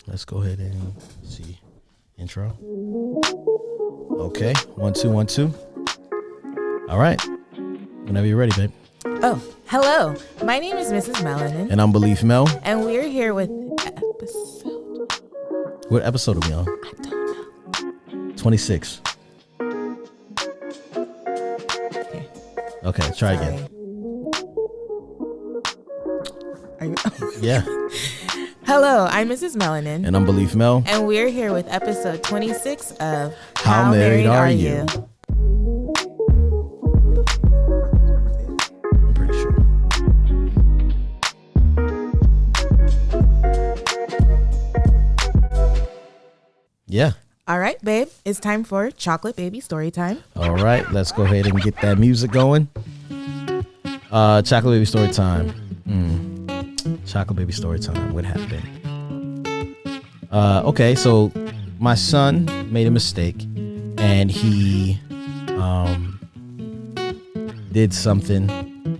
Let's go ahead and see. Intro. Okay. 1 2 1 2. All right. Whenever you're ready, babe. Oh, hello. My name is Mrs. Melanin. And I'm Beleaf Mel. And we're here with episode. What episode are we on? I don't know. 26. Okay, try again. Are you? Yeah. Hello, I'm Mrs. Melanin. And I'm Beleaf Mel. And we're here with episode 26 of How Married Are You? I'm pretty sure. Yeah. All right, babe. It's time for Chocolate Baby Story Time. All right, let's go ahead and get that music going. Chocolate Baby Story Time. Chocolate Baby Story Time. What happened? Okay, so my son made a mistake and he did something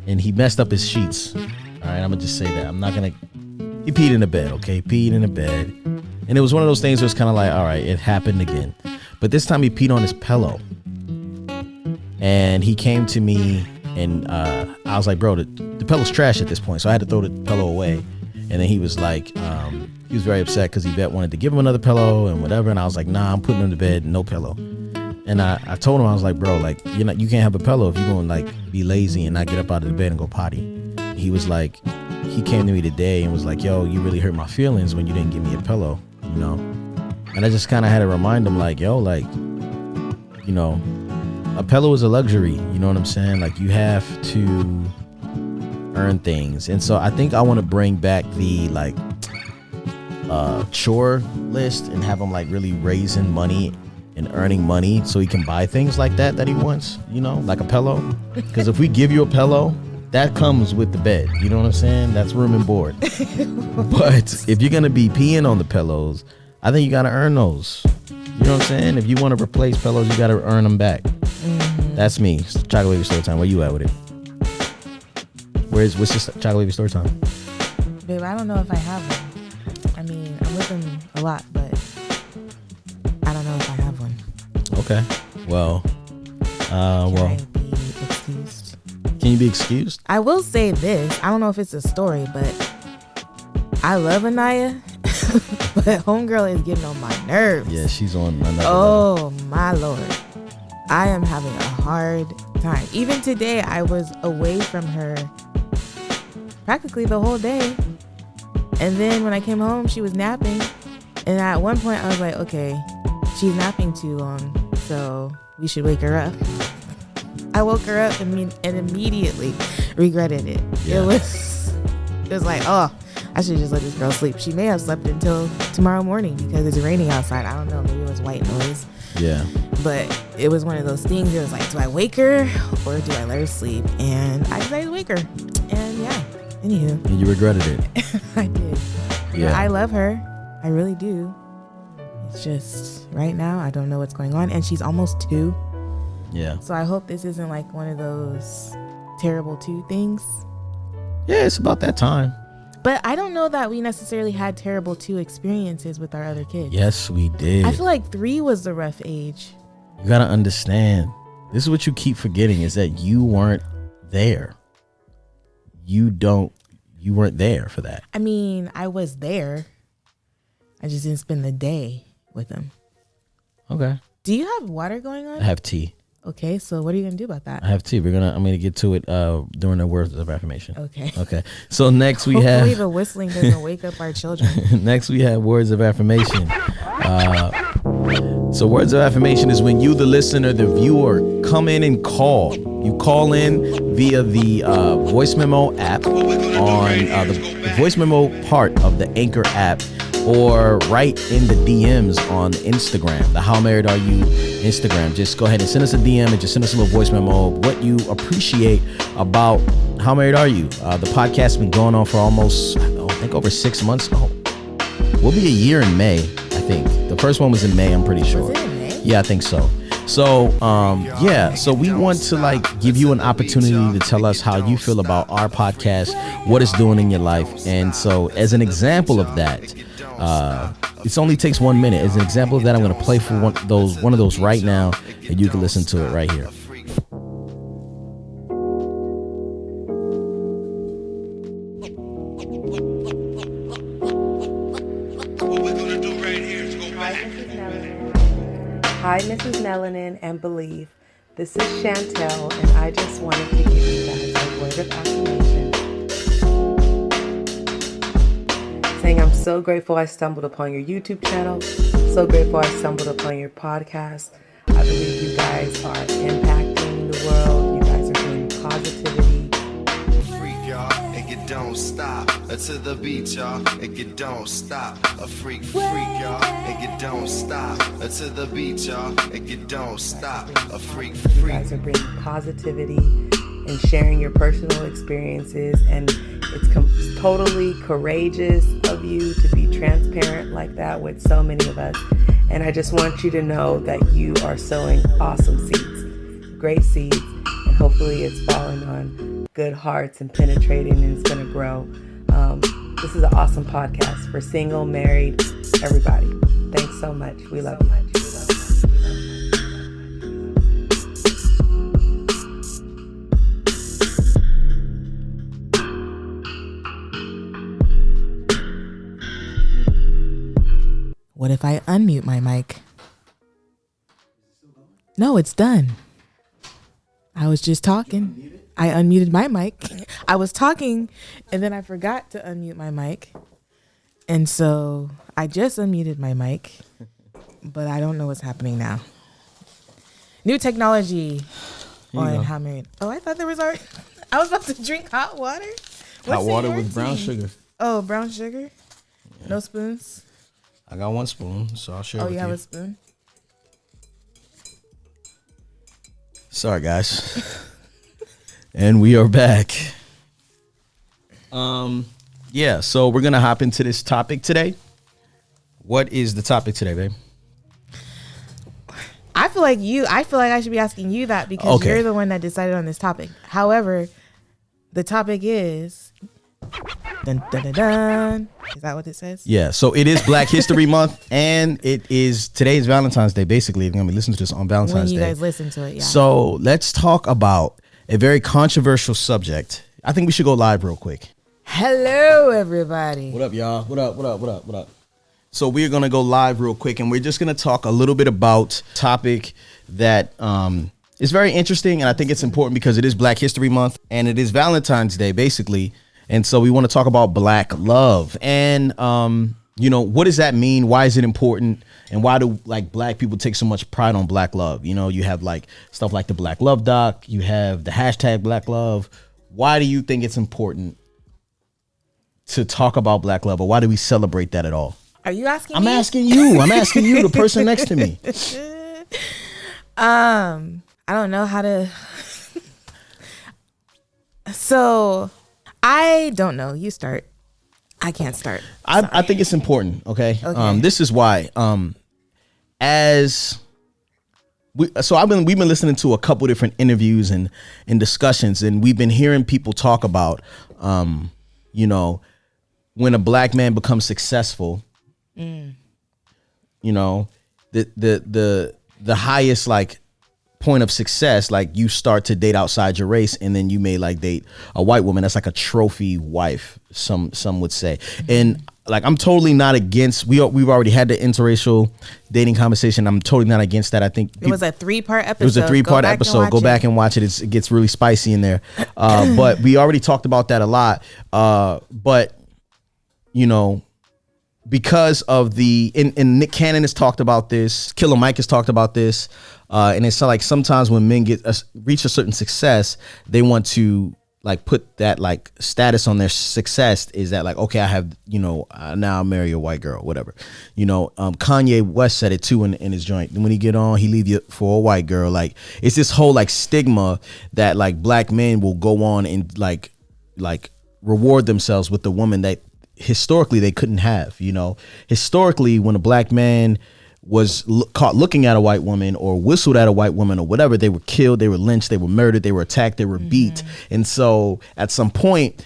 and he messed up his sheets. All right, I'm gonna just say that. He peed in the bed, okay? Peed in the bed. And it was one of those things where it's kind of like, all right, it happened again. But this time he peed on his pillow. And he came to me and I was like, bro, the pillow's trash at this point. So I had to throw the pillow away. And then he was like, he was very upset because Yvette wanted to give him another pillow and whatever. And I was like, nah, I'm putting him to bed, no pillow. And I told him, I was like, bro, like, you can't have a pillow if you're going to like be lazy and not get up out of the bed and go potty. He was like, he came to me today and was like, yo, you really hurt my feelings when you didn't give me a pillow, you know? And I just kind of had to remind him like, yo, like, you know, a pillow is a luxury. You know what I'm saying? Like, you have to earn things. And so I think I want to bring back the like chore list and have him like really raising money and earning money so he can buy things like that he wants, you know, like a pillow. Because if we give you a pillow, that comes with the bed. You know what I'm saying? That's room and board. But if you're going to be peeing on the pillows, I think you got to earn those. You know what I'm saying? If you want to replace pillows, you got to earn them back. Mm-hmm. That's me. Chocolate Baby Story Time. Where you at with it? What's this Chocolate Baby Story Time? Babe, I don't know if I have one. I mean, I'm with him a lot, but I don't know if I have one. Okay. Well, Can I be excused? Can you be excused? I will say this. I don't know if it's a story, but I love Anaya, but homegirl is getting on my nerves. Yeah, she's on another level. My Lord. I am having a hard time. Even today, I was away from her practically the whole day. And then when I came home, she was napping. And at one point, I was like, okay, she's napping too long, so we should wake her up. I woke her up and immediately regretted it. Yeah. It was like, oh, I should just let this girl sleep. She may have slept until tomorrow morning because it's raining outside. I don't know. Maybe it was white noise. Yeah. But it was one of those things. It was like, do I wake her or do I let her sleep? And I decided to wake her. And yeah, anywho. And you regretted it. I did. Yeah. I love her. I really do. It's just right now, I don't know what's going on. And she's almost 2. Yeah. So I hope this isn't like one of those terrible 2 things. Yeah, it's about that time. But I don't know that we necessarily had terrible 2 experiences with our other kids. Yes, we did. I feel like 3 was the rough age. You got to understand. This is what you keep forgetting is that you weren't there. You weren't there for that. I mean, I was there. I just didn't spend the day with them. Okay. Do you have water going on? I have tea. Okay, so what are you gonna do about that? I have tea. I'm gonna get to it during the words of affirmation. Okay. So next we have. Hopefully the whistling doesn't wake up our children. Next we have words of affirmation. So words of affirmation is when you, the listener, the viewer, come in and call. You call in via the voice memo app on the voice memo part of the Anchor app, or write in the DMs on Instagram, the How Married Are You Instagram. Just go ahead and send us a DM and just send us a little voice memo of what you appreciate about How Married Are You. The podcast has been going on for almost, I think, over 6 months. Oh, we'll be a year in May, I think. The first one was in May, I'm pretty sure. Was it in May? Yeah, I think so. So, so we want to like give you an opportunity to tell us how you feel about our podcast, what it's doing in your life. And so as an example of that, It only takes 1 minute. As an example of that, I'm going to play for one of those right now, and you can listen to it right here. Hi, Mrs. Melanin and Beleaf. This is Chantel, and I just wanted to give you guys a word of affirmation. Saying I'm so grateful I stumbled upon your YouTube channel, so grateful I stumbled upon your podcast. I believe you guys are impacting the world. You guys are bringing positivity. Freak, y'all, and you don't stop. To the beat, y'all, and you don't stop. A freak, y'all, and you don't stop. To the beat, y'all, and you don't stop. A freak. You guys are bringing positivity and sharing your personal experiences, and it's totally courageous of you to be transparent like that with so many of us. And I just want you to know that you are sowing awesome seeds, great seeds, and hopefully it's falling on good hearts and penetrating, and it's going to grow. This is an awesome podcast for single, married, everybody. Thanks so much. We love you. What if I unmute my mic? No, it's done. I was just talking. I unmuted my mic. I was talking and then I forgot to unmute my mic. And so I just unmuted my mic, but I don't know what's happening now. New technology on How Married. Oh, I thought there was already, I was about to drink hot water. Hot water with brown sugar. Oh, brown sugar? Yeah. No spoons? I got 1 spoon, so I'll share it with you. Oh, you have a spoon? Sorry, guys. And we are back. Yeah, so we're going to hop into this topic today. What is the topic today, babe? I feel like I should be asking you that because you're the one that decided on this topic. However, the topic is dun, dun, dun, dun. Is that what it says? Yeah, so it is Black History Month, and today's Valentine's Day. Basically, you're going to be listening to this on Valentine's Day. When you guys listen to it, yeah. So let's talk about a very controversial subject. I think we should go live real quick. Hello, everybody. What up, y'all? What up? So we're going to go live real quick, and we're just going to talk a little bit about a topic that is very interesting, and I think it's important because it is Black History Month, and it is Valentine's Day, basically. And so we want to talk about Black love. And, what does that mean? Why is it important? And why do Black people take so much pride on Black love? You have stuff like the Black Love Doc. You have the hashtag Black Love. Why do you think it's important to talk about Black love? Or why do we celebrate that at all? Are you asking me? I'm asking you, the person next to me. I don't know how to. So I don't know. You start. I can't start. I think it's important. Okay. This is why. We've been listening to a couple different interviews and discussions, and we've been hearing people talk about, when a Black man becomes successful, the highest point of success, you start to date outside your race, and then you may date a white woman. That's like a trophy wife, some would say. And I'm totally not against, we've already had the interracial dating conversation. I'm totally not against that. I think it was a 3-part episode. It was a 3-part episode. Go back and watch it. It gets really spicy in there. But we already talked about that a lot. But because of and Nick Cannon has talked about this, Killer Mike has talked about this, and it's sometimes when men reach a certain success, they want to put that status on their success is that okay, I have now I'll marry a white girl, whatever. Kanye West said it too in his joint. When he get on, he leave you for a white girl. It's this whole stigma that Black men will go on and reward themselves with the woman that historically they couldn't have. Historically, when a Black man was caught looking at a white woman or whistled at a white woman or whatever, they were killed, they were lynched, they were murdered, they were attacked, they were beat. And so at some point,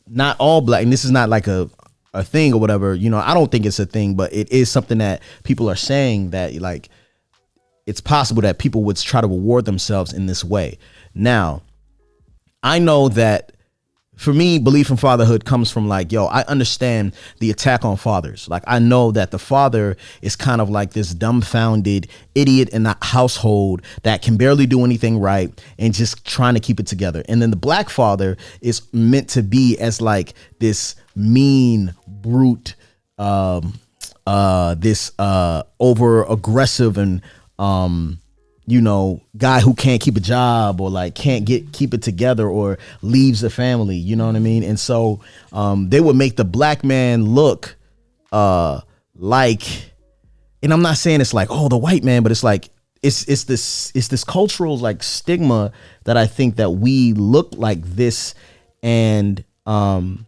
not all Black, and this is not a thing or whatever, you know, I don't think it's a thing, but it is something that people are saying that like it's possible that people would try to reward themselves in this way. Now, I know that for me, belief in fatherhood comes from like, yo, I understand the attack on fathers. Like, I know that the father is kind of like this dumbfounded idiot in the household that can barely do anything right and just trying to keep it together. And then the black father is meant to be as like this mean, brute, this over aggressive and, you know, guy who can't keep a job or like can't keep it together or leaves the family, you know what I mean? And so they would make the black man look like, and I'm not saying it's like, oh, the white man, but it's like it's this cultural like stigma that I think that we look like this, and you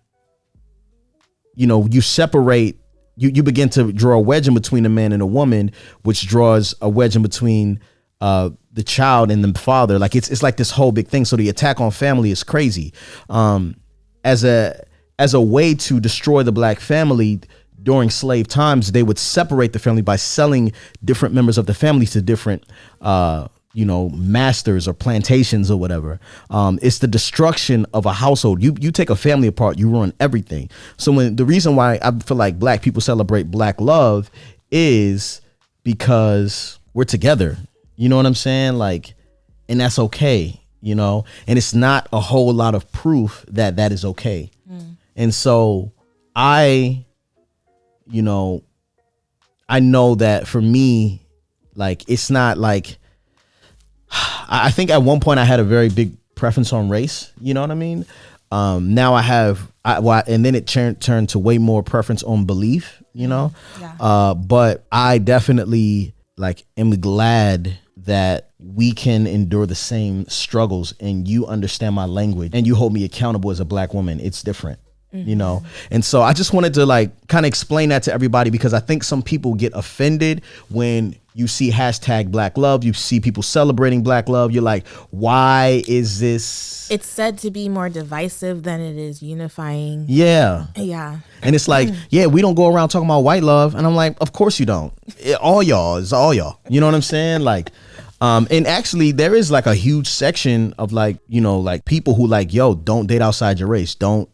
know, you separate, you begin to draw a wedge in between a man and a woman, which draws a wedge in between the child and the father. Like it's like this whole big thing. So the attack on family is crazy. As a way to destroy the black family during slave times, they would separate the family by selling different members of the family to different you know, masters or plantations or whatever. It's the destruction of a household. You take a family apart, you ruin everything. So the reason why I feel like black people celebrate black love is because we're together. You know what I'm saying? Like, and that's okay, you know, and it's not a whole lot of proof that that is okay. And so I know that for me, like, it's not like, I think at one point I had a very big preference on race. You know what I mean? Now I have, and then it turned to way more preference on belief, you know? Yeah. But I definitely like am glad that we can endure the same struggles and you understand my language and you hold me accountable as a black woman. It's different, you know? And so I just wanted to like kind of explain that to everybody, because I think some people get offended when you see hashtag black love, you see people celebrating black love. You're like, why is this? It's said to be more divisive than it is unifying. Yeah. Yeah. And it's like, yeah, we don't go around talking about white love. And I'm like, of course you don't. All y'all is all y'all. You know what I'm saying? Like, and actually there is like a huge section of like, you know, like people who like, yo, don't date outside your race. Don't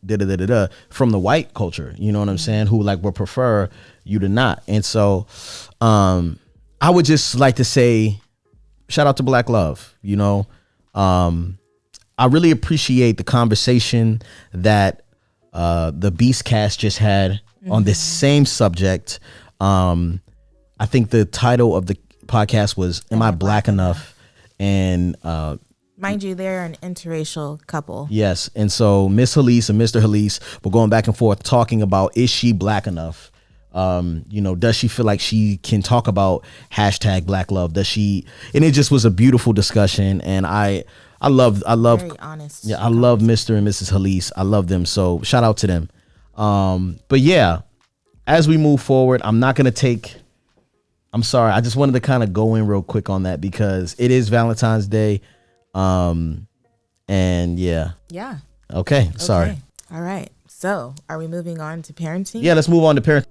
from the white culture. You know what I'm saying? Who like would prefer you to not. And so, I would just like to say, shout out to Black Love. You know, I really appreciate the conversation that the Beastcast just had on this same subject. I think the title of the podcast was "Am I Black Enough?" And mind you, they're an interracial couple. Yes, and so Miss Halise and Mr. Halise were going back and forth talking about, is she black enough? You know, does she feel like she can talk about hashtag black love? Does she? And it just was a beautiful discussion. And I love, very honest. Yeah, I love Mr. and Mrs. Halise. I love them. So shout out to them. But yeah, as we move forward, I'm sorry. I just wanted to kind of go in real quick on that because it is Valentine's Day. And yeah. Yeah. Okay. Sorry. All right. So are we moving on to parenting? Yeah, let's move on to parenting.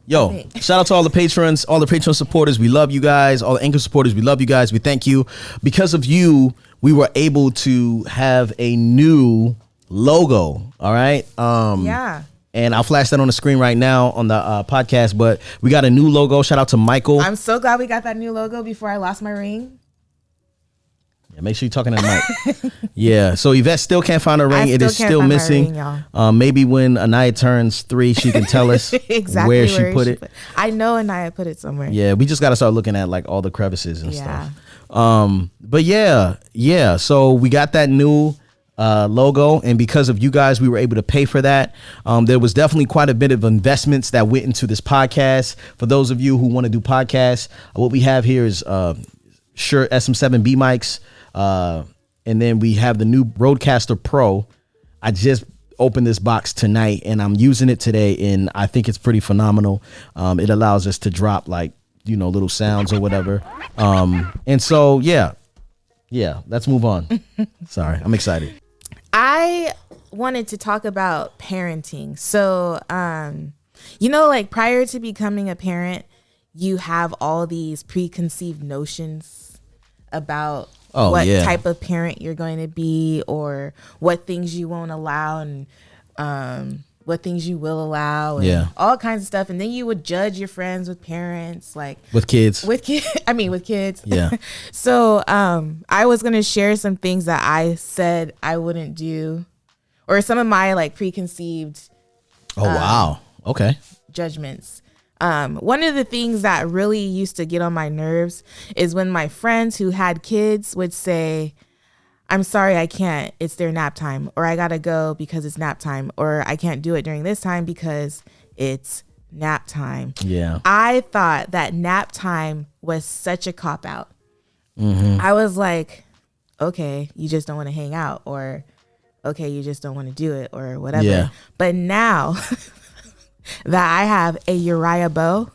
Yo, shout out to all the patrons, all the Patreon supporters. We love you guys. All the Anchor supporters, we love you guys. We thank you. Because of you, we were able to have a new logo. All right. Yeah. And I'll flash that on the screen right now on the podcast. But we got a new logo. Shout out to Michael. I'm so glad we got that new logo before I lost my ring. Yeah, make sure you're talking to the mic. Yeah. So Yvette still can't find her ring. It is still missing. Ring, maybe when Anaya turns 3, she can tell us exactly where she put it. I know Anaya put it somewhere. Yeah, we just got to start looking at like all the crevices and stuff. But yeah. So we got that new logo, and because of you guys, we were able to pay for that. There was definitely quite a bit of investments that went into this podcast. For those of you who want to do podcasts, what we have here is Shure SM7B mics. And then we have the new Rodecaster Pro. I just opened this box tonight and I'm using it today, and I think it's pretty phenomenal. It allows us to drop like, you know, little sounds or whatever. And so, yeah, let's move on. Sorry, I'm excited. I wanted to talk about parenting. So, you know, like prior to becoming a parent, you have all these preconceived notions about what type of parent you're going to be, or what things you won't allow, and what things you will allow, and all kinds of stuff. And then you would judge your friends with parents, like with kids. With kids. Yeah. So I was gonna share some things that I said I wouldn't do, or some of my like preconceived. Oh wow. Okay. Judgments. One of the things that really used to get on my nerves is when my friends who had kids would say, I'm sorry, I can't, it's their nap time, or I gotta go because it's nap time, or I can't do it during this time because it's nap time. Yeah. I thought that nap time was such a cop out. I was like, okay, you just don't want to hang out, or okay, you just don't want to do it, or whatever. Yeah. But now that I have a Uriah bow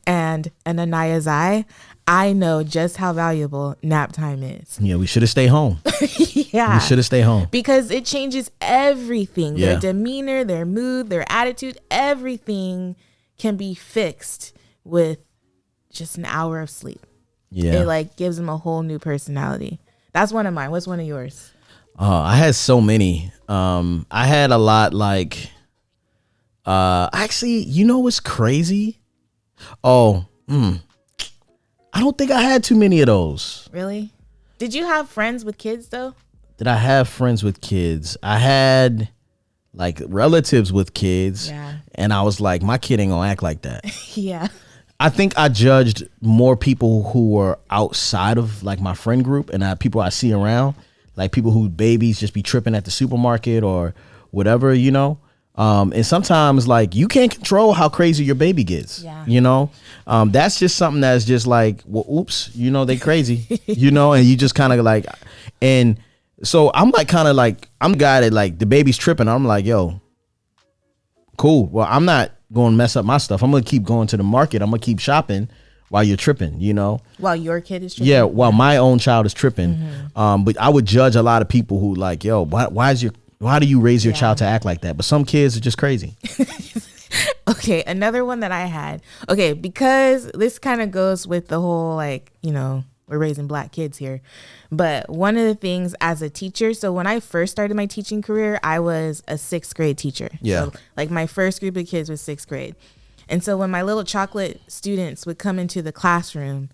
and an Anaya's eye, I know just how valuable nap time is. Yeah, we should have stayed home. Yeah. We should have stayed home. Because it changes everything. Yeah. Their demeanor, their mood, their attitude, everything can be fixed with just an hour of sleep. Yeah. It like gives them a whole new personality. That's one of mine. What's one of yours? I had so many. I had a lot like, actually, you know what's crazy? I don't think I had too many of those. Really? Did you have friends with kids though? Did I have friends with kids? I had like relatives with kids. Yeah. And I was like, my kid ain't gonna act like that. Yeah. I think I judged more people who were outside of like my friend group, and people I see around, like people whose babies just be tripping at the supermarket or whatever, you know. And sometimes like you can't control how crazy your baby gets. Yeah. You know, that's just something that's just like, well, oops, you know, they crazy, you know, and you just kind of like, and so I'm like kind of like, I'm the guy that like the baby's tripping. I'm like, yo, cool. Well, I'm not going to mess up my stuff. I'm going to keep going to the market. I'm going to keep shopping while you're tripping, you know? While your kid is tripping? Yeah, while my own child is tripping. But I would judge a lot of people who like, yo, why do you raise your child to act like that? But some kids are just crazy. Okay, another one that I had. Okay, because this kind of goes with the whole like, you know, we're raising black kids here. But one of the things as a teacher, so when I first started my teaching career, I was a 6th grade teacher. Yeah. So, like my first group of kids was 6th grade. And so when my little chocolate students would come into the classroom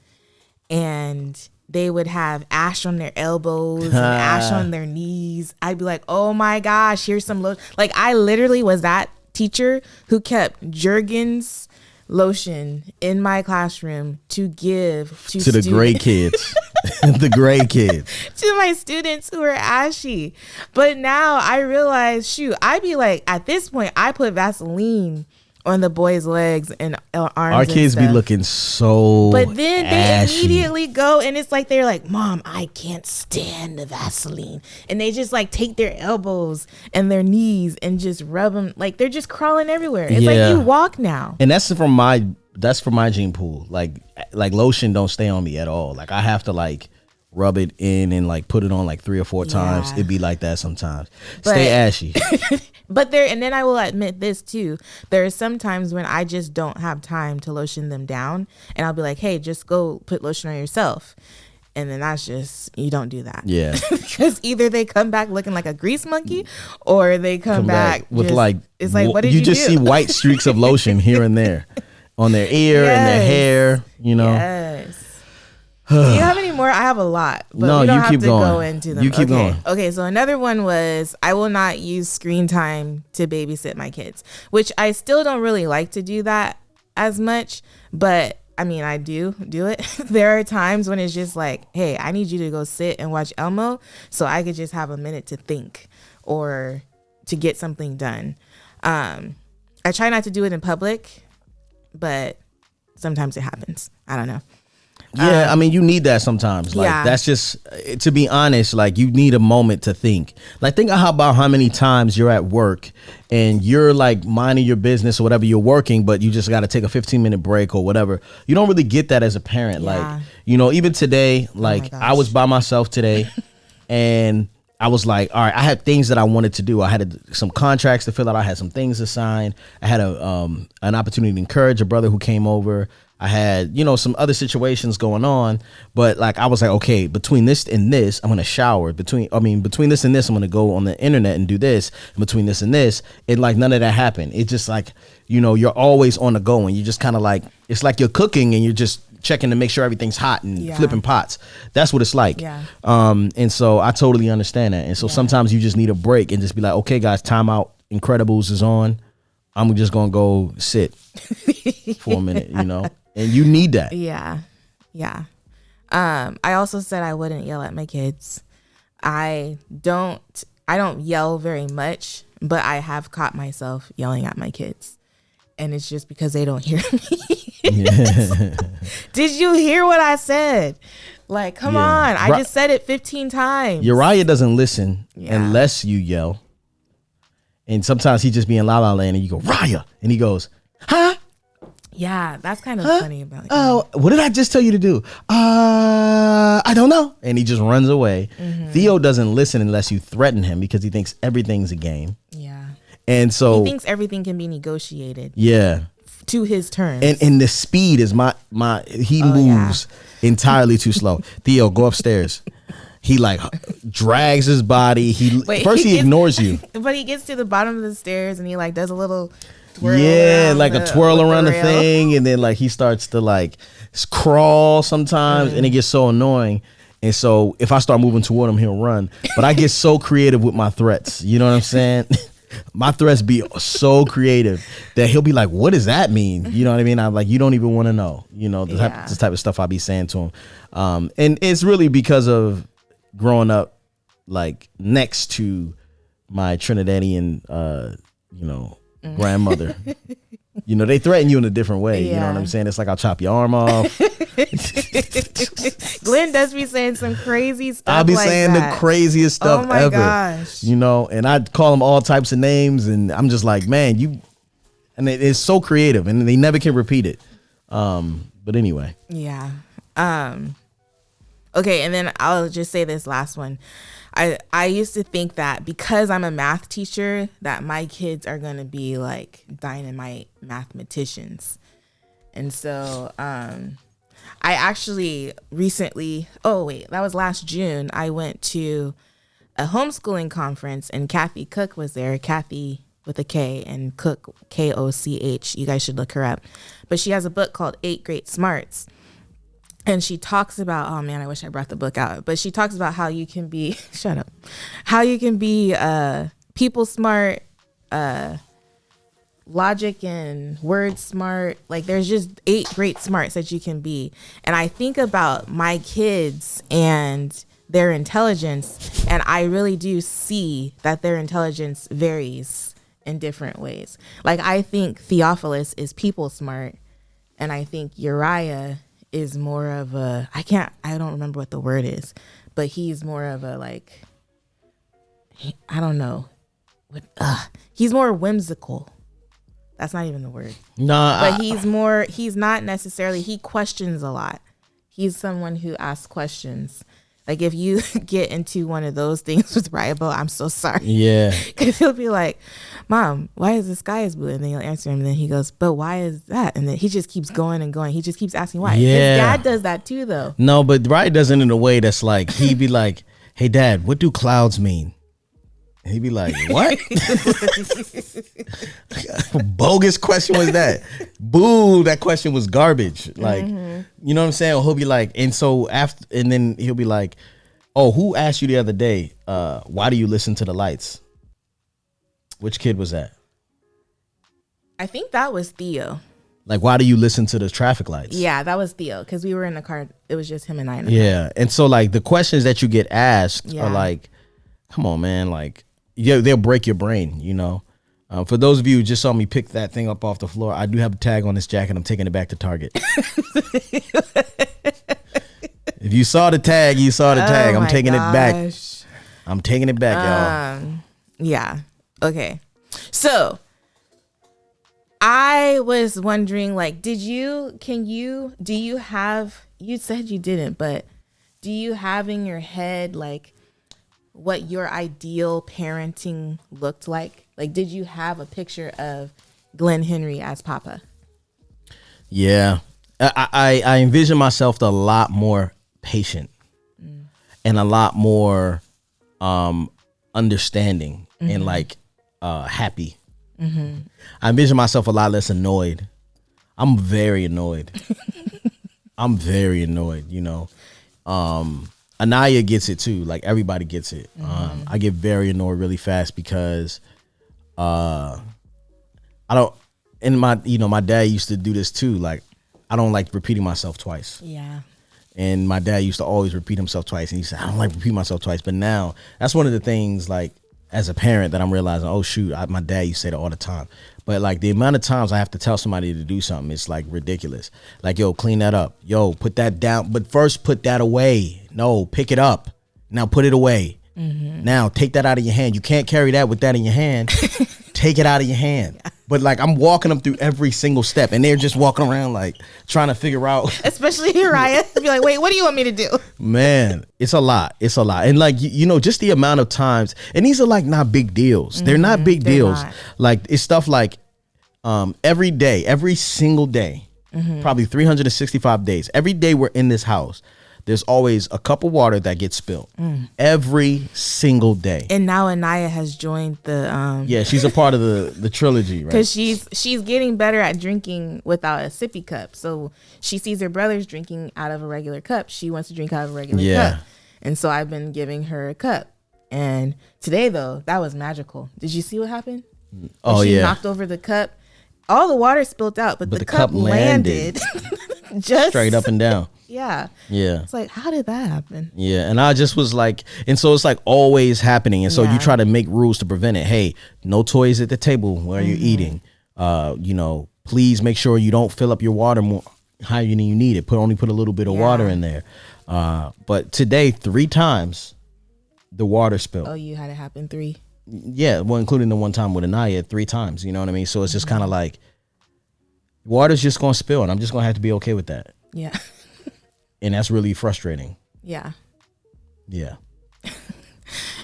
and they would have ash on their elbows and ash on their knees, I'd be like, oh my gosh, here's some lotion. Like I literally was that teacher who kept Jergens lotion in my classroom to give to the gray kids. The gray kids. To my students who are ashy. But now I realize, shoot, I'd be like, at this point, I put Vaseline on the boys' legs and arms. Our kids be looking so But then ashy. they immediately go and it's like they're like, Mom, I can't stand the Vaseline. And they just like take their elbows and their knees and just rub them. Like they're just crawling everywhere. It's like you walk now. And that's from my gene pool. Like lotion don't stay on me at all. Like I have to like rub it in and like put it on like 3 or 4 times. It'd be like that sometimes. Stay ashy. But and then I will admit this too. There are some times when I just don't have time to lotion them down, and I'll be like, hey, just go put lotion on yourself. And then that's just, you don't do that. Yeah. Because either they come back looking like a grease monkey or they come back with just, like, it's like, what did you do? just see white streaks of lotion here and there on their ear and their hair, you know. Yes. Do you have any more? I have a lot, but No, we don't you have keep to going. go into them. You keep going. Okay, so another one was I will not use screen time to babysit my kids, which I still don't really like to do that as much, but I mean, I do it. There are times when it's just like, hey, I need you to go sit and watch Elmo so I could just have a minute to think or to get something done. I try not to do it in public, but sometimes it happens. I don't know. Yeah, I mean, you need that sometimes. Like, that's just, to be honest, like, you need a moment to think. Like, think about how many times you're at work and you're, like, minding your business or whatever, you're working, but you just got to take a 15-minute break or whatever. You don't really get that as a parent. Yeah. Like, you know, even today, like, I was by myself today and I was like, all right, I had things that I wanted to do. I had some contracts to fill out. I had some things to sign. I had an opportunity to encourage a brother who came over. I had, some other situations going on, but like, I was like, okay, between this and this, I'm going to shower. Between this and this, I'm going to go on the internet and do this. And between this and this, like none of that happened. It just like, you're always on the go, and you just kind of like, it's like you're cooking and you're just checking to make sure everything's hot and flipping pots. That's what it's like. Yeah. And so I totally understand that. And so sometimes you just need a break and just be like, okay, guys, time out. Incredibles is on. I'm just going to go sit for a minute, and you need that. Yeah. Yeah. I also said I wouldn't yell at my kids. I don't yell very much, but I have caught myself yelling at my kids. And it's just because they don't hear me. Yeah. Did you hear what I said? Like, come on. I just said it 15 times. Uriah doesn't listen unless you yell. And sometimes he just be in La La Land and you go, Raya. And he goes, huh? Yeah, that's kind of funny about it. Oh, what did I just tell you to do? I don't know. And he just runs away. Mm-hmm. Theo doesn't listen unless you threaten him because he thinks everything's a game. Yeah. And so he thinks everything can be negotiated. Yeah. To his terms. And the speed is he moves entirely too slow. Theo, go upstairs. He like drags his body. He ignores you. But he gets to the bottom of the stairs and he like does a little twirl. Yeah, like a twirl around the thing, and then like he starts to like crawl sometimes, and it gets so annoying. And so if I start moving toward him, he'll run. But I get so creative with my threats. You know what I'm saying? My threats be so creative that he'll be like, what does that mean? You know what I mean? I'm like, you don't even want to know, the type of stuff I'll be saying to him. And it's really because of growing up like next to my Trinidadian, grandmother. They threaten you in a different way. You know what I'm saying? It's like, I'll chop your arm off. Glenn does be saying some crazy stuff. I'll be saying the craziest stuff ever. Gosh. And I call them all types of names, and I'm just like, man, and it's so creative, and they never can repeat it. But anyway. Yeah. Okay, and then I'll just say this last one. I used to think that because I'm a math teacher that my kids are going to be like dynamite mathematicians. And so I actually recently, that was last June, I went to a homeschooling conference and Kathy Cook was there. Kathy with a K and Cook, Koch. You guys should look her up. But she has a book called 8 Great Smarts. And she talks about, oh man, I wish I brought the book out. But she talks about how you can be, how you can be people smart, logic and word smart. Like there's just 8 great smarts that you can be. And I think about my kids and their intelligence, and I really do see that their intelligence varies in different ways. Like I think Theophilus is people smart, and I think Uriah is more of a, I don't remember what the word is, but he's more of a like, I don't know. He's more whimsical. That's not even the word. No, but he's not necessarily, he questions a lot. He's someone who asks questions. Like if you get into one of those things with Riabo, I'm so sorry. Yeah. Because he'll be like, Mom, why is the sky is blue? And then you'll answer him. And then he goes, but why is that? And then he just keeps going and going. He just keeps asking why. Yeah. His dad does that too, though. No, but Riot does it in a way that's like, he'd be like, hey, Dad, what do clouds mean? And he'd be like, what? Bogus question was that? Boo, that question was garbage. Like, you know what I'm saying? Or he'll be like, and then he'll be like, oh, who asked you the other day, why do you listen to the lights? Which kid was that? I think that was Theo. Like, why do you listen to the traffic lights? Yeah, that was Theo, because we were in the car. It was just him and I in the car. And so like the questions that you get asked are like, come on, man, like, yeah, they'll break your brain, you know. For those of you who just saw me pick that thing up off the floor, I do have a tag on this jacket. I'm taking it back to Target. If you saw the tag, you saw the tag. I'm taking it back. I'm taking it back, y'all. Yeah. Okay. So I was wondering, like, do you have, you said you didn't, but do you have in your head, like, what your ideal parenting looked like? Like, did you have a picture of Glen Henry as Papa? Yeah. I envision myself a lot more patient and a lot more understanding and like happy. I envision myself a lot less annoyed. I'm very annoyed. I'm very annoyed, you know. Anaya gets it too. Like everybody gets it. I get very annoyed really fast because I don't, and my dad used to do this too. Like I don't like repeating myself twice. Yeah. And my dad used to always repeat himself twice. And he said, I don't like repeating myself twice. But now that's one of the things, like, as a parent that I'm realizing, oh, shoot, my dad used to say that all the time. But, like, the amount of times I have to tell somebody to do something, it's, like, ridiculous. Like, yo, clean that up. Yo, put that down. But first, put that away. No, pick it up. Now put it away. Now take that out of your hand. You can't carry that with that in your hand. Take it out of your hand. Yeah. But like I'm walking them through every single step, and they're just walking around like trying to figure out. Especially Uriah, be like, "Wait, what do you want me to do?" Man, it's a lot. It's a lot, and like you know, just the amount of times, and these are like not big deals. They're not big deals. Not. Like it's stuff like every day, every single day, probably 365 days. Every day we're in this house, there's always a cup of water that gets spilled every single day. And now Anaya has joined the yeah, she's a part of the trilogy, right? Because she's getting better at drinking without a sippy cup. So she sees her brothers drinking out of a regular cup. She wants to drink out of a regular cup. And so I've been giving her a cup. And today though, that was magical. Did you see what happened? When she knocked over the cup. All the water spilled out, but the cup landed just straight up and down. Yeah. Yeah. It's like, how did that happen? Yeah. And I just was like, and so it's like always happening. And so you try to make rules to prevent it. Hey, no toys at the table while you're eating. You know, please make sure you don't fill up your water more higher than you need it. Only put a little bit of water in there. But today, 3 times the water spilled. Oh, you had it happen 3? Yeah. Well, including the one time with Anaya 3 times. You know what I mean? So it's just kind of like water's just going to spill, and I'm just going to have to be okay with that. Yeah. And that's really frustrating. Yeah. Yeah.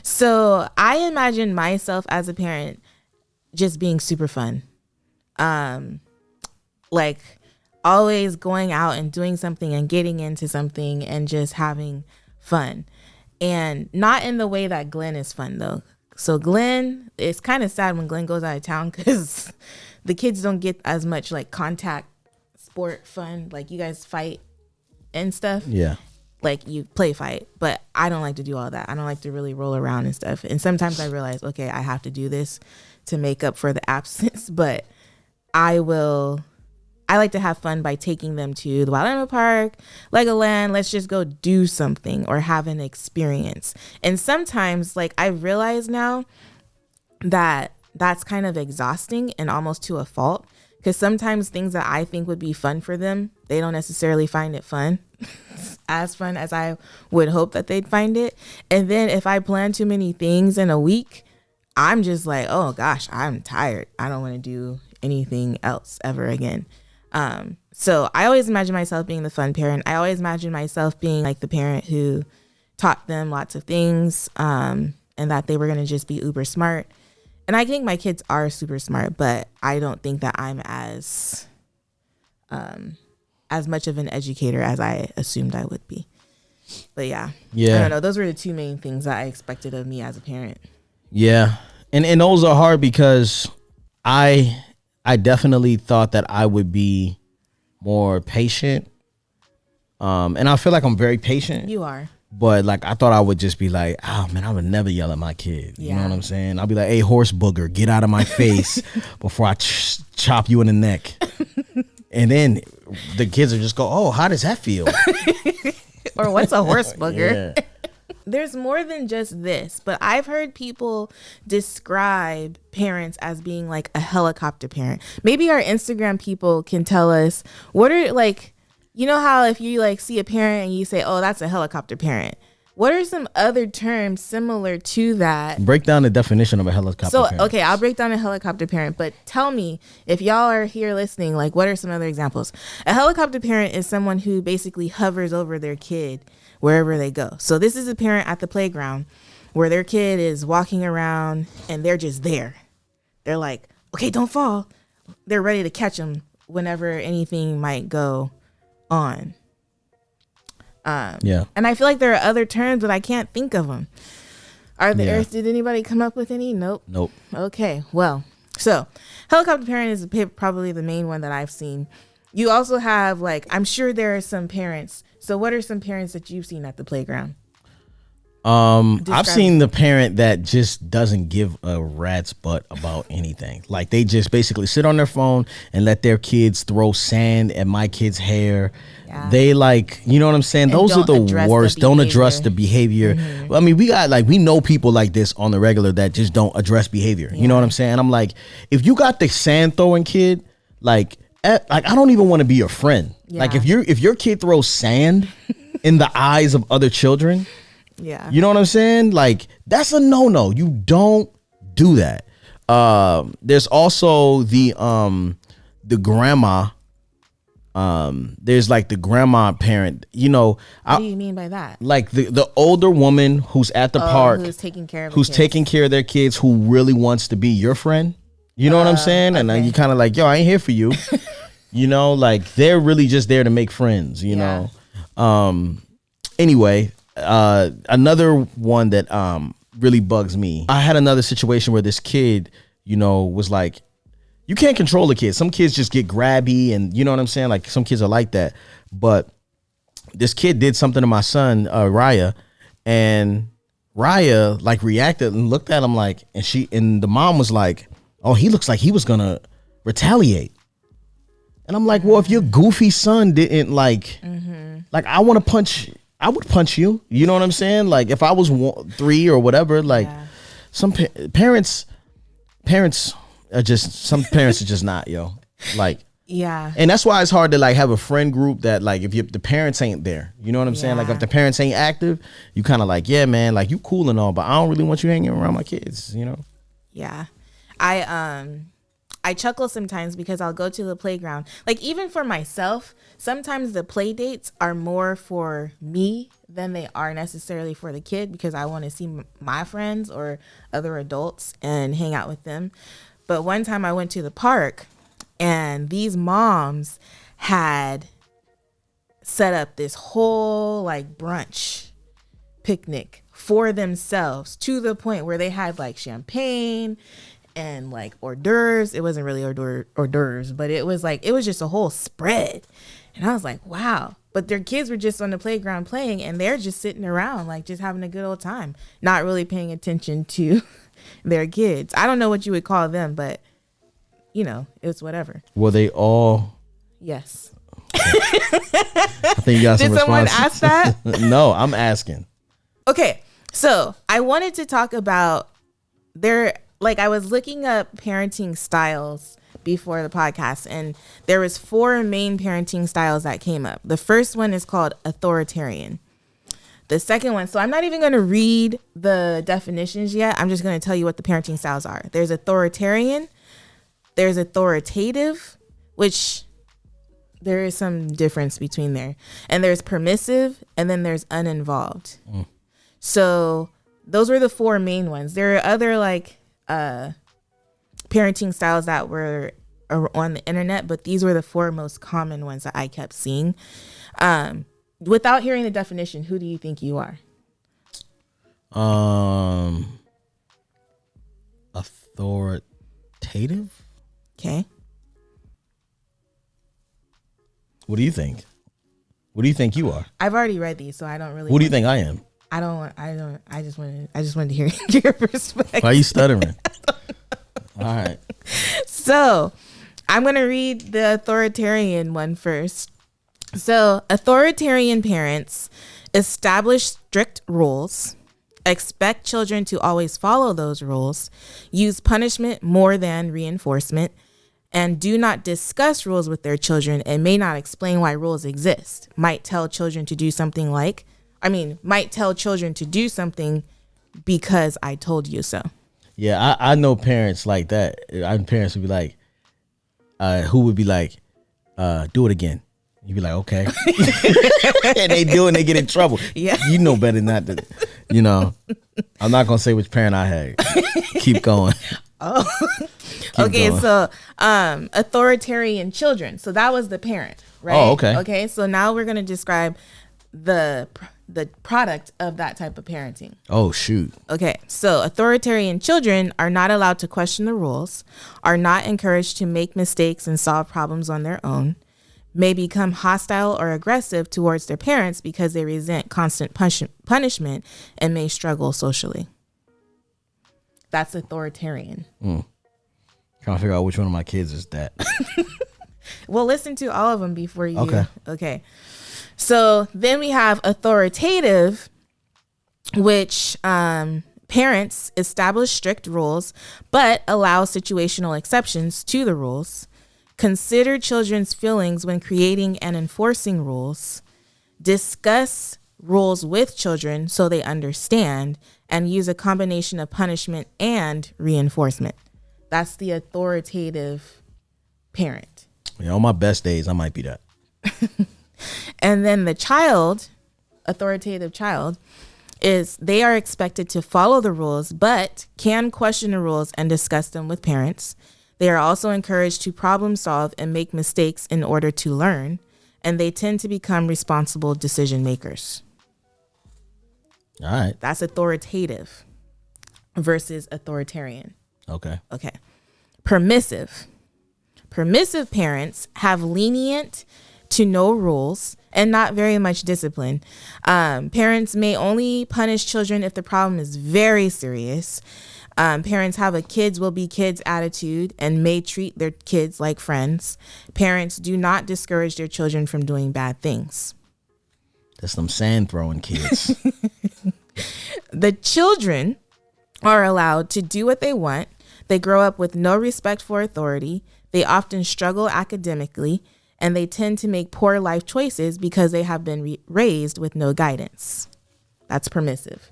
So I imagine myself as a parent just being super fun. Like always going out and doing something and getting into something and just having fun. And not in the way that Glen is fun though. So Glen, it's kind of sad when Glen goes out of town because the kids don't get as much like contact sport fun. Like you guys fight and stuff. Yeah. Like you play fight, but I don't like to do all that. I don't like to really roll around and stuff. And sometimes I realize, okay, I have to do this to make up for the absence, but I like to have fun by taking them to the Wild Animal Park, Legoland. Let's just go do something or have an experience. And sometimes like I realize now that that's kind of exhausting and almost to a fault. Because sometimes things that I think would be fun for them, they don't necessarily find it fun, as fun as I would hope that they'd find it. And then if I plan too many things in a week, I'm just like, oh gosh, I'm tired. I don't want to do anything else ever again. So I always imagine myself being the fun parent. I always imagine myself being like the parent who taught them lots of things, and that they were going to just be uber smart. And I think my kids are super smart, but I don't think that I'm as much of an educator as I assumed I would be. But yeah. I don't know. Those were the 2 main things that I expected of me as a parent. Yeah. And those are hard because I definitely thought that I would be more patient. And I feel like I'm very patient. You are. But like I thought I would just be like, oh man, I would never yell at my kid. You know what I'm saying? I'll be like, hey, horse booger, get out of my face before I chop you in the neck. And then the kids will just go, oh, how does that feel? Or what's a horse booger? Yeah. There's more than just this, but I've heard people describe parents as being like a helicopter parent. Maybe our Instagram people can tell us what are like, you know how if you like see a parent and you say, oh, that's a helicopter parent. What are some other terms similar to that? Break down the definition of a helicopter parent. Okay, I'll break down a helicopter parent, but tell me, if y'all are here listening, like what are some other examples? A helicopter parent is someone who basically hovers over their kid wherever they go. So this is a parent at the playground where their kid is walking around and they're just there. They're like, okay, don't fall. They're ready to catch them whenever anything might go on. Yeah. And I feel like there are other terms, but I can't think of them. Did anybody come up with any? Nope. Okay, well, so helicopter parent is probably the main one that I've seen. You also have, like, I'm sure there are some parents. So what are some parents that you've seen at the playground? I've seen the parent that just doesn't give a rat's butt about anything. Like, they just basically sit on their phone and let their kids throw sand at my kid's hair. Yeah. They, like, you know what I'm saying? And those are the worst. Don't address the behavior. Mm-hmm. I mean, we know people like this on the regular that just don't address behavior. Yeah. You know what I'm saying? I'm like, if you got the sand throwing kid, like I don't even want to be your friend. Yeah. Like, if your kid throws sand in the eyes of other children, yeah, you know what I'm saying? Like, that's a no. You don't do that. There's also the grandma. There's like the grandma parent. You know, what do you mean by that? Like the older woman who's at the park, who's taking care of their kids, who really wants to be your friend. You know what I'm saying? Okay. And then you kind of like, yo, I ain't here for you. You know, like, they're really just there to make friends. You know. Anyway. Another one that really bugs me. I had another situation where this kid, you know, was like, you can't control the kids. Some kids just get grabby, and you know what I'm saying? Like, some kids are like that. But this kid did something to my son, Raya, and Raya like reacted and looked at him like, and the mom was like, oh, he looks like he was gonna retaliate. And I'm like, well, if your goofy son didn't like I would punch you. You know what I'm saying? Like, if I was 3 or whatever, like, some parents are just not, yo. Like, yeah. And that's why it's hard to, like, have a friend group that, like, if the parents ain't there, you know what I'm saying? Like, if the parents ain't active, you kind of like, yeah, man, like, you cool and all, but I don't really want you hanging around my kids, you know? Yeah. I chuckle sometimes because I'll go to the playground. Like, even for myself, sometimes the play dates are more for me than they are necessarily for the kid, because I want to see my friends or other adults and hang out with them. But one time I went to the park and these moms had set up this whole, like, brunch picnic for themselves, to the point where they had, like, champagne and, like, hors d'oeuvres. It wasn't really hors d'oeuvres, but it was just a whole spread. And I was like, wow. But their kids were just on the playground playing, and they're just sitting around, like, just having a good old time, not really paying attention to their kids. I don't know what you would call them, but, you know, it's whatever. Were they all? Yes. I think you got some Did someone ask that? No, I'm asking. Okay, so I wanted to talk about I was looking up parenting styles before the podcast, and there was 4 main parenting styles that came up. The first one is called authoritarian. The second one, so I'm not even going to read the definitions yet. I'm just going to tell you what the parenting styles are. There's authoritarian, there's authoritative, which there is some difference between there, and there's permissive, and then there's uninvolved. So those were the 4 main ones. There are other, like, parenting styles that were on the internet, but these were the 4 most common ones that I kept seeing. Without hearing the definition, who do you think you are? Authoritative. Okay. What do you think? What do you think you are? I've already read these, so I don't really. What do you think I am? I just wanted to hear your perspective. Why are you stuttering? All right. So I'm going to read the authoritarian one first. So authoritarian parents establish strict rules, expect children to always follow those rules, use punishment more than reinforcement, and do not discuss rules with their children and may not explain why rules exist. Might tell children to do something because I told you so. Yeah, I know parents like that. Parents would be like, who would be like, do it again. You be like, okay. And they do and they get in trouble. Yeah. You know better not to, you know. I'm not going to say which parent I had. Keep going. Oh. Keep Okay, going. so authoritarian children. So that was the parent, right? Oh, okay. Okay, so now we're going to describe the product of that type of parenting. Oh, shoot. Okay, so authoritarian children are not allowed to question the rules, are not encouraged to make mistakes and solve problems on their own, may become hostile or aggressive towards their parents because they resent constant punishment and may struggle socially. That's authoritarian. Trying to figure out which one of my kids is that. Well, listen to all of them before you. Okay. So then we have authoritative, which parents establish strict rules, but allow situational exceptions to the rules. Consider children's feelings when creating and enforcing rules. Discuss rules with children so they understand, and use a combination of punishment and reinforcement. That's the authoritative parent. Yeah, on my best days, I might be that. And then the child, authoritative child, is they are expected to follow the rules, but can question the rules and discuss them with parents. They are also encouraged to problem solve and make mistakes in order to learn, and they tend to become responsible decision makers. All right. That's authoritative versus authoritarian. Okay. Okay. Permissive. Permissive parents have lenient to no rules and not very much discipline. Parents may only punish children if the problem is very serious. Parents have a kids will be kids attitude and may treat their kids like friends. Parents do not discourage their children from doing bad things. That's some sand throwing kids. The children are allowed to do what they want. They grow up with no respect for authority. They often struggle academically, and they tend to make poor life choices because they have been raised with no guidance. That's permissive.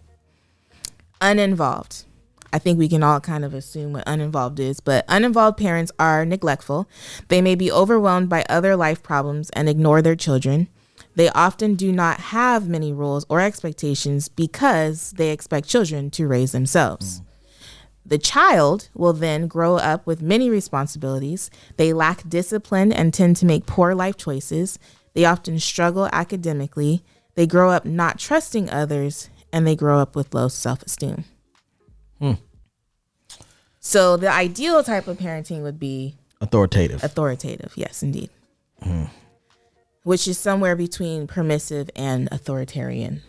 Uninvolved. I think we can all kind of assume what uninvolved is, but uninvolved parents are neglectful. They may be overwhelmed by other life problems and ignore their children. They often do not have many rules or expectations because they expect children to raise themselves. The child will then grow up with many responsibilities. They lack discipline and tend to make poor life choices. They often struggle academically. They grow up not trusting others, and they grow up with low self-esteem. So the ideal type of parenting would be Authoritative. authoritative. Yes, indeed. Which is somewhere between permissive and authoritarian.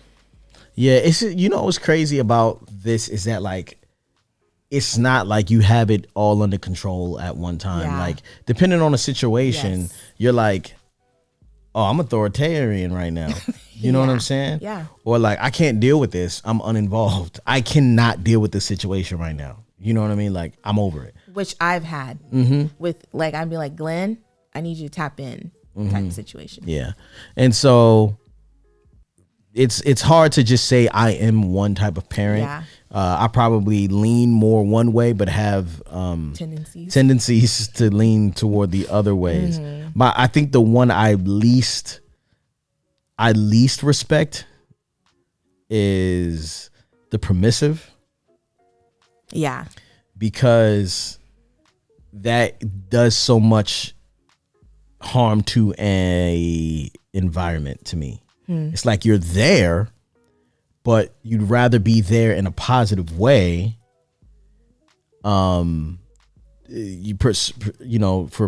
Yeah, it's, you know what's crazy about this is that, like, it's not like you have it all under control at one time. Yeah. Like, depending on the situation, Yes. you're like, oh, I'm authoritarian right now. You know what I'm saying? Yeah. Or like, I can't deal with this. I'm uninvolved. I cannot deal with this situation right now. You know what I mean? Like, I'm over it. Which I've had with, like, I'd be like, Glen, I need you to tap in type of situation. Yeah. And so it's hard to just say I am one type of parent. Yeah. I probably lean more one way, but have tendencies to lean toward the other ways. But I think the one I least respect is the permissive. Yeah. Because that does so much harm to a environment to me. It's like you're there, but you'd rather be there in a positive way. For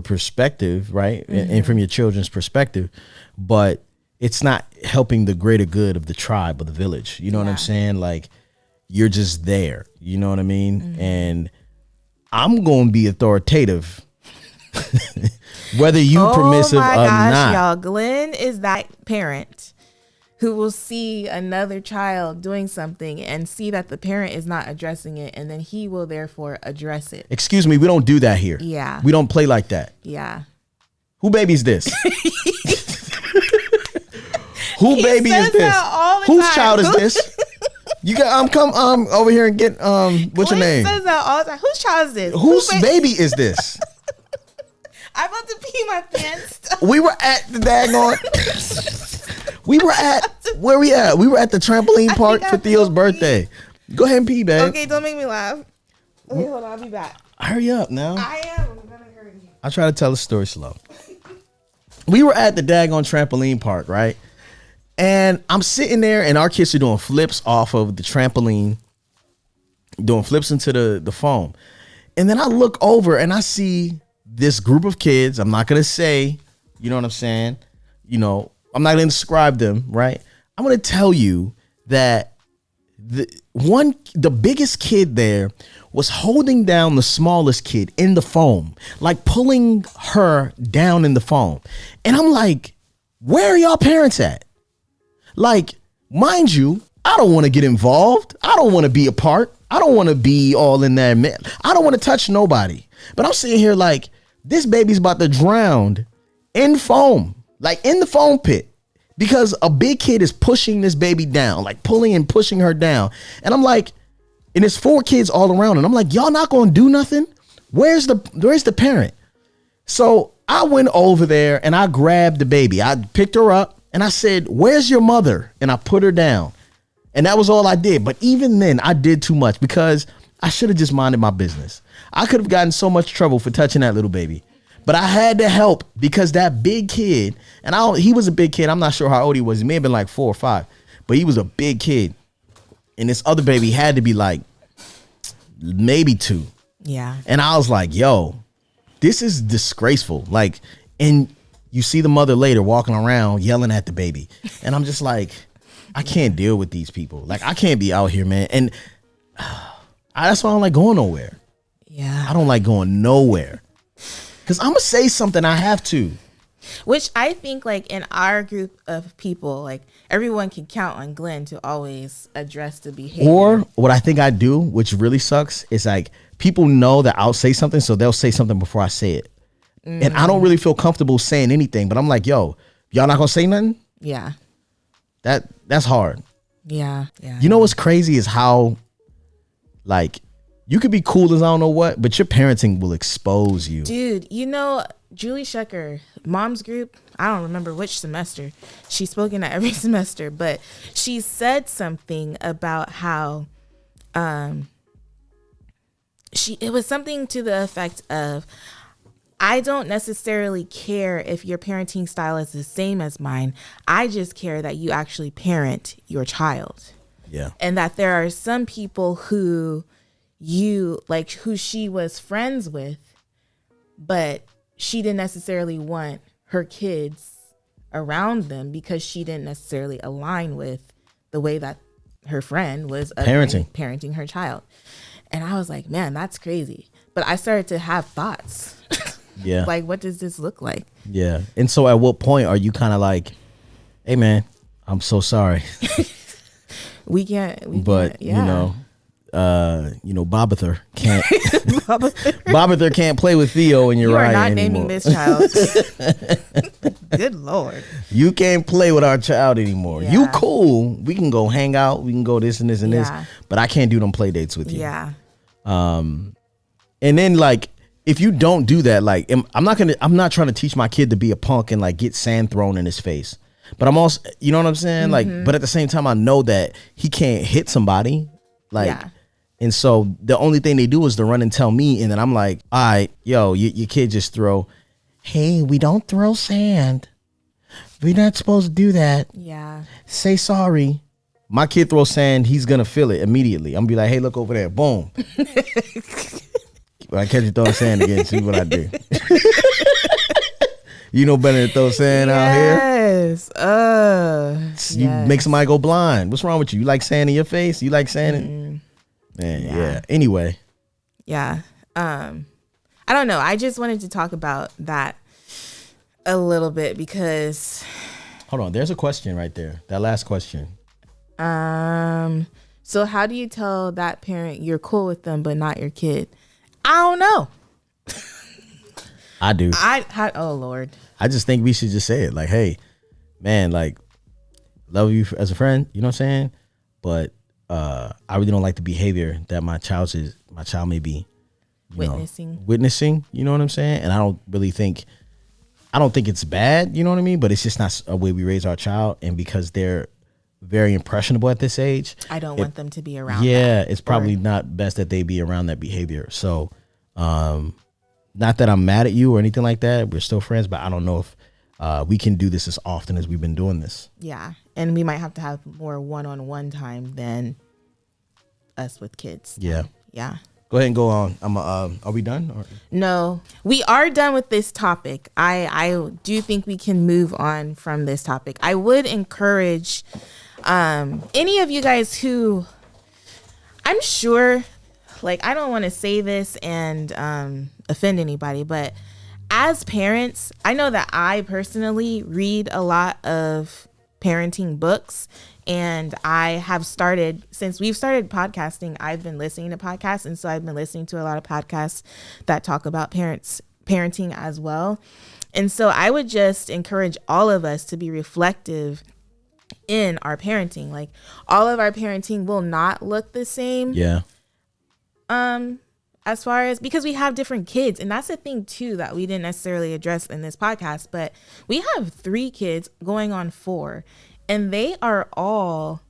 perspective, right? And from your children's perspective, but it's not helping the greater good of the tribe or the village. You know what I'm saying? Like, you're just there. You know what I mean? And I'm going to be authoritative, whether you permissive or not. Y'all, Glenn is that parent who will see another child doing something and see that the parent is not addressing it, and then he will therefore address it. Excuse me, we don't do that here. Yeah. We don't play like that. Yeah. Who baby's this? Who baby is this? Whose child is this? You got come over here and get what's your name? Says that all the time. Whose child is this? Whose baby is this? I'm about to pee my pants. We were at the daggone. We were at where we at? We were at the trampoline park for Theo's birthday. Go ahead and pee, babe. Okay, don't make me laugh. Okay, hold on, I'll be back. Hurry up now. I am gonna hurry. I'll try to tell the story slow. We were at the daggone trampoline park, right? And I'm sitting there, and our kids are doing flips off of the trampoline, doing flips into the foam. And then I look over, and I see this group of kids. I'm not going to say, you know what I'm saying? You know, I'm not going to describe them, right? I'm going to tell you that the biggest kid there was holding down the smallest kid in the foam, like pulling her down in the foam. And I'm like, where are y'all parents at? Like, mind you, I don't want to get involved. I don't want to be a part. I don't want to be all in there. I don't want to touch nobody. But I'm sitting here like, this baby's about to drown in foam, like in the foam pit, because a big kid is pushing this baby down, like pulling and pushing her down. And I'm like, and there's 4 kids all around. And I'm like, y'all not going to do nothing? Where's the parent? So I went over there and I grabbed the baby. I picked her up and I said, where's your mother? And I put her down. And that was all I did. But even then I did too much because I should have just minded my business. I could have gotten so much trouble for touching that little baby. But I had to help because that big kid, and he was a big kid. I'm not sure how old he was. He may have been like 4 or 5, but he was a big kid. And this other baby had to be like maybe 2. Yeah. And I was like, yo, this is disgraceful. Like, and you see the mother later walking around yelling at the baby. And I'm just like, I can't deal with these people. Like, I can't be out here, man. And that's why I don't like going nowhere. Yeah. I don't like going nowhere. Because I'm going to say something, I have to. Which I think, like, in our group of people, like, everyone can count on Glenn to always address the behavior. Or what I think I do, which really sucks, is like people know that I'll say something, so they'll say something before I say it. And I don't really feel comfortable saying anything, but I'm like, yo, y'all not going to say nothing? Yeah. That's hard. Yeah. Yeah. You know what's crazy is how, like, you could be cool as I don't know what, but your parenting will expose you. Dude, you know, Julie Shecker, mom's group, I don't remember which semester. She's spoken at every semester, but she said something about how it was something to the effect of, I don't necessarily care if your parenting style is the same as mine. I just care that you actually parent your child. Yeah. And that there are some people who who she was friends with, but she didn't necessarily want her kids around them because she didn't necessarily align with the way that her friend was parenting her child. And I was like, man, that's crazy. But I started to have thoughts. Yeah. Like, what does this look like? Yeah. And so at what point are you kind of like, hey, man, I'm so sorry. We can't, yeah. Bobather can't. Bobather can't play with Theo and Uriah You are not anymore. naming this child. Good Lord. You can't play with our child anymore. Yeah. You cool. We can go hang out. We can go this and this and this. But I can't do them play dates with you. Yeah. And then like, if you don't do that, like, I'm not trying to teach my kid to be a punk and like get sand thrown in his face. But I'm also, you know what I'm saying? Mm-hmm. Like, but at the same time, I know that he can't hit somebody. Like, Yeah. And so the only thing they do is to run and tell me. And then I'm like, all right, yo, your kid just throw, hey, we don't throw sand. We're not supposed to do that. Yeah. Say sorry. My kid throws sand, he's going to feel it immediately. I'm going to be like, hey, look over there. Boom. When I catch you throwing sand again, see what I do. You know better than throw sand out here. Yes. You make somebody go blind. What's wrong with you? You like sand in your face? You like sand in... Man, yeah. Anyway. Yeah. I don't know. I just wanted to talk about that a little bit because... Hold on. There's a question right there. That last question. So how do you tell that parent you're cool with them but not your kid? I don't know. I do. Oh Lord. I just think we should just say it. Like, hey, man, like, love you as a friend. You know what I'm saying? But I really don't like the behavior that my child may be witnessing. You know what I'm saying? And I don't really think I don't think it's bad, you know what I mean? But it's just not a way we raise our child. And because they're very impressionable at this age, I don't want them to be around. Yeah, it's probably not best that they be around that behavior. So, not that I'm mad at you or anything like that. We're still friends, but I don't know if we can do this as often as we've been doing this. Yeah, and we might have to have more one-on-one time than us with kids. Yeah. Yeah. Go ahead and go on. Are we done? Or? No, we are done with this topic. I do think we can move on from this topic. I would encourage any of you guys who, I'm sure, like, I don't want to say this and offend anybody, but as parents, I know that I personally read a lot of parenting books. And I have started, since we've started podcasting, I've been listening to podcasts. And so I've been listening to a lot of podcasts that talk about parenting as well. And so I would just encourage all of us to be reflective in our parenting. Like, all of our parenting will not look the same. Yeah. As far as, because we have different kids. And that's the thing too that we didn't necessarily address in this podcast, but we have 3 kids going on 4. And they are all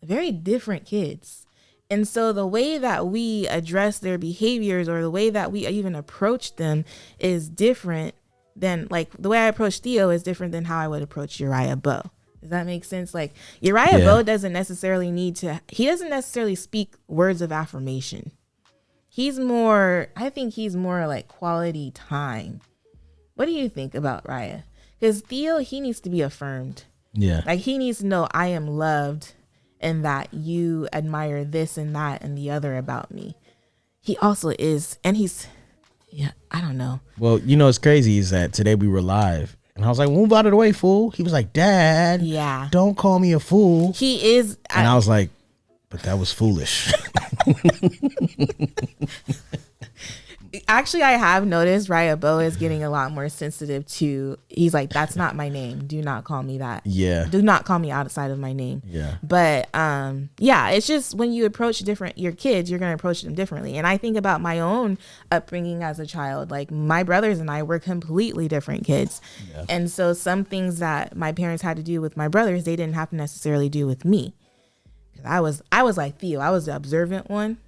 very different kids. And so the way that we address their behaviors or the way that we even approach them is different than, like, the way I approach Theo is different than how I would approach Uriah Bowe. Does that make sense? Like, Uriah Bowe doesn't necessarily he doesn't necessarily speak words of affirmation. I think he's more like quality time. What do you think about Raya? Because Theo, he needs to be affirmed. Yeah. Like, he needs to know I am loved and that you admire this and that and the other about me. He also is. And I don't know. Well, you know, what's crazy is that today we were live and I was like, move out of the way, fool. He was like, Dad, don't call me a fool. He is. And I was like, but that was foolish. Actually, I have noticed Raya Bowe is getting a lot more sensitive to, he's like, that's not my name. Do not call me that. Yeah. Do not call me outside of my name. Yeah. But it's just when you approach your kids, you're going to approach them differently. And I think about my own upbringing as a child. Like, my brothers and I were completely different kids. Yeah. And so some things that my parents had to do with my brothers, they didn't have to necessarily do with me. I was like Theo. I was the observant one.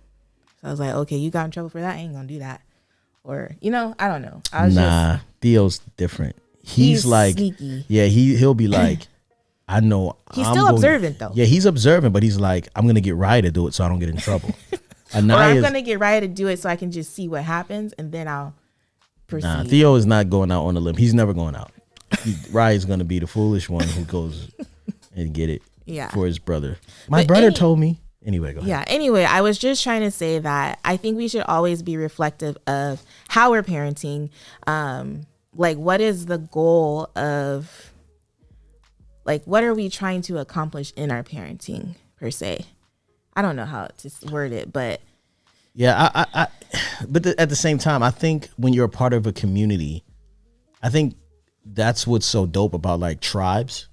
So I was like, okay, you got in trouble for that. I ain't going to do that. Or, you know, I don't know. Theo's different. He's like, sneaky. Yeah, he'll be like, I know. He's still observant though. Yeah, he's observant, but he's like, I'm gonna get Raya to do it so I don't get in trouble. Or I'm gonna get Raya to do it so I can just see what happens and then I'll proceed. Nah, Theo is not going out on a limb. He's never going out. Raya's gonna be the foolish one who goes and get it for his brother. My brother told me. Anyway, go ahead. Yeah. Anyway, I was just trying to say that I think we should always be reflective of how we're parenting. Like, what is the goal of, like, what are we trying to accomplish in our parenting per se? I don't know how to word it, but yeah, but at the same time, I think when you're a part of a community, I think that's what's so dope about, like, tribes,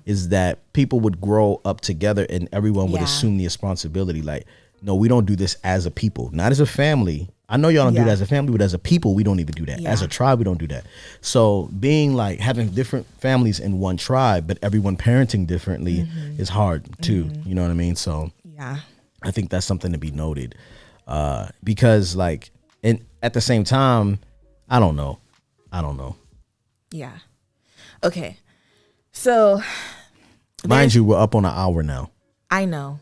is that people would grow up together and everyone would assume the responsibility. Like, no, we don't do this as a people, not as a family. I know y'all don't do that as a family, but as a people, we don't even do that. As a tribe, we don't do that. So being like having different families in one tribe, but everyone parenting differently is hard too. You know what I mean? So I think that's something to be noted, because, like, and at the same time, I don't know. Yeah. Okay. So, mind you, we're up on an hour now. I know.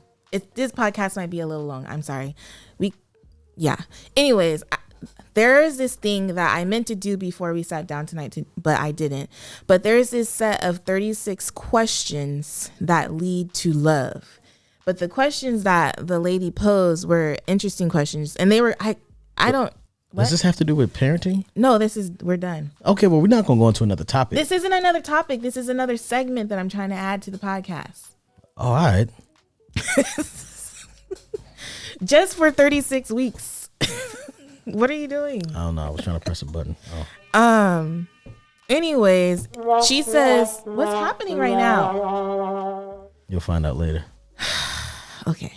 This podcast might be a little long. I'm sorry. Anyways, there is this thing that I meant to do before we sat down tonight, but I didn't. But there's this set of 36 questions that lead to love. But the questions that the lady posed were interesting questions, and they were I don't. What? Does this have to do with parenting? No, we're done. Okay, well, we're not going to go into another topic. This isn't another topic. This is another segment that I'm trying to add to the podcast. Oh, all right. Just for 36 weeks. What are you doing? I don't know. I was trying to press a button. Oh. Anyways, she says, what's happening right now? You'll find out later. Okay.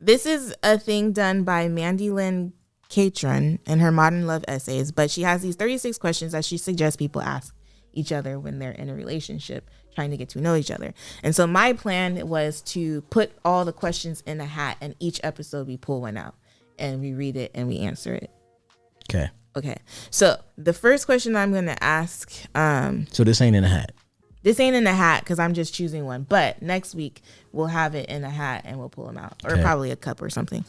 This is a thing done by Mandy Lynn Catron in her Modern Love essays, but she has these 36 questions that she suggests people ask each other when they're in a relationship trying to get to know each other. And so my plan was to put all the questions in a hat, and each episode we pull one out and we read it and we answer it. Okay. So the first question I'm going to ask. So this ain't in a hat. This ain't in a hat because I'm just choosing one. But next week we'll have it in a hat and we'll pull them out, or probably a cup or something.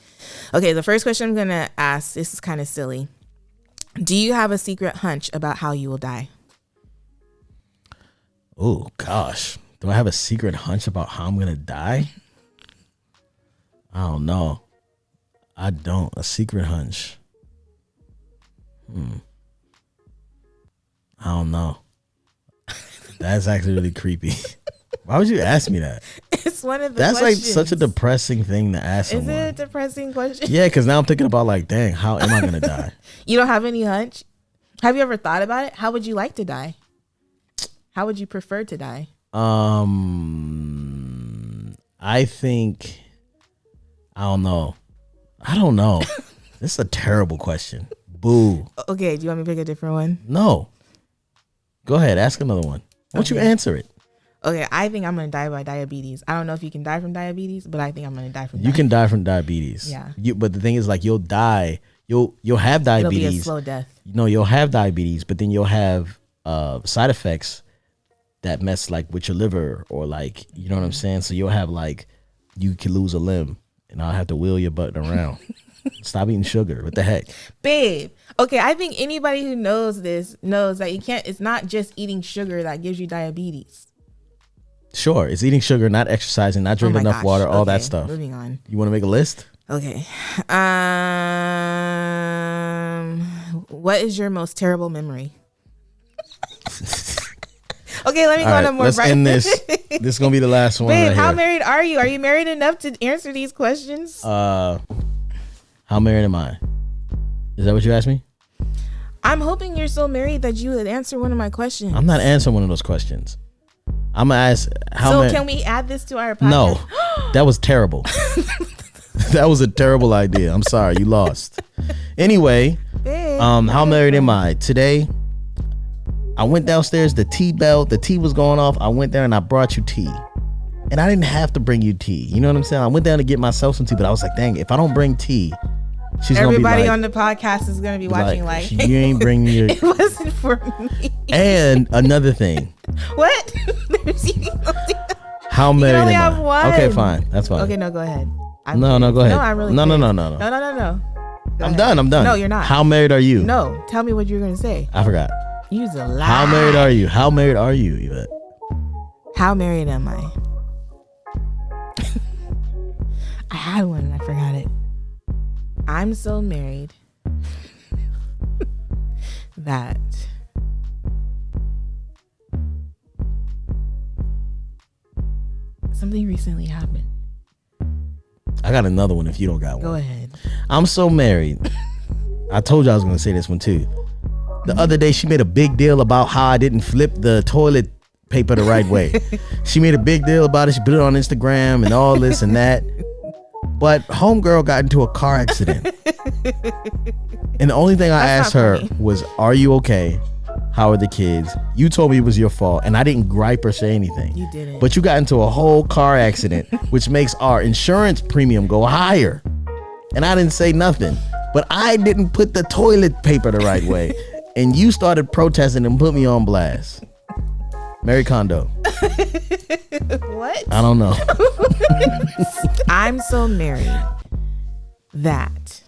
Okay. The first question I'm going to ask. This is kind of silly. Do you have a secret hunch about how you will die? Oh gosh, do I have a secret hunch about how I'm gonna die? I don't know. I don't. A secret hunch. I don't know. That's actually really creepy. Why would you ask me that? It's one of the That's questions. like such a depressing thing to ask someone. Is it a depressing question? Yeah, because now I'm thinking about like, dang, how am I gonna die? You don't have any hunch? Have you ever thought about it? How would you like to die? How would you prefer to die? I think, I don't know. This is a terrible question. Boo. Okay, do you want me to pick a different one? No. Go ahead, ask another one. Why don't you answer it? Okay, I think I'm going to die by diabetes. I don't know if you can die from diabetes, but I think I'm going to die from You can die from diabetes. Yeah. But the thing is, like, you'll die. You'll have diabetes. It'll be a slow death. No, you'll have diabetes, but then you'll have side effects that mess like with your liver, or like, you know what I'm saying? So you'll have like, you can lose a limb and I'll have to wheel your butt around. Stop eating sugar. What the heck? Babe. Okay, I think anybody who knows this knows that it's not just eating sugar that gives you diabetes. Sure. It's eating sugar, not exercising, not drinking enough water, all that stuff. Moving on. You want to make a list? Okay. What is your most terrible memory? Okay, let me go on a more let's end this. This is going to be the last one. Babe, right how here. married are you? Are you married enough to answer these questions? How married am I? Is that what you asked me? I'm hoping you're so married that you would answer one of my questions. I'm not answering one of those questions. I'm going to ask how So many. can we add this to our podcast? No, that was terrible. That was a terrible idea. I'm sorry. You lost. Anyway, Babe, how married am I? Today, I went downstairs, the tea was going off. I went there and I brought you tea. And I didn't have to bring you tea. You know what I'm saying? I went down to get myself some tea, but I was like, dang, if I don't bring tea, she's going to be like. Everybody on the podcast is going to be watching like you ain't bring me your. It wasn't for me. And another thing. What? How married only am have I? one. Okay, fine. That's fine. Okay, no, go ahead. No, go ahead. No, I'm really No. curious. No. No. Go ahead. I'm done. No, you're not. How married are you? No, tell me what you're going to say. I forgot. Use a lie. How married are you? How married are you, Yvette? How married am I? I had one and I forgot it. I'm so married that something recently happened. I got another one if you don't got one. Go ahead. I'm so married. I told you I was going to say this one too. The other day she made a big deal about how I didn't flip the toilet paper the right way. She made a big deal about it. She put it on Instagram and all this and that. But homegirl got into a car accident. And the only thing I asked her was, are you okay? How are the kids? You told me it was your fault and I didn't gripe or say anything. You didn't. But you got into a whole car accident, which makes our insurance premium go higher. And I didn't say nothing. But I didn't put the toilet paper the right way. And you started protesting and put me on blast. Mary Kondo. What? I don't know. I'm so married that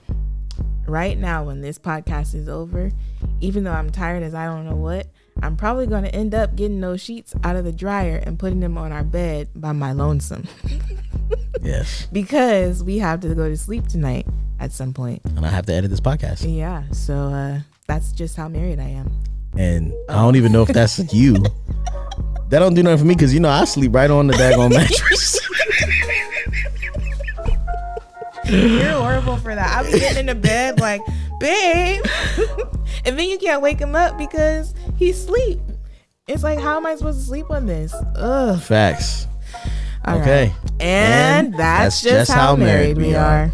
right now when this podcast is over, even though I'm tired as I don't know what, I'm probably going to end up getting those sheets out of the dryer and putting them on our bed by my lonesome. Yes. Because we have to go to sleep tonight at some point. And I have to edit this podcast. Yeah. So that's just how married I am. And I don't even know if that's you. That don't do nothing for me because, you know, I sleep right on the daggone mattress. You're horrible for that. I'll be getting in the bed like, babe. And then you can't wake him up because he's asleep. It's like, how am I supposed to sleep on this? Ugh. Facts. All okay. right. And that's just how married we are.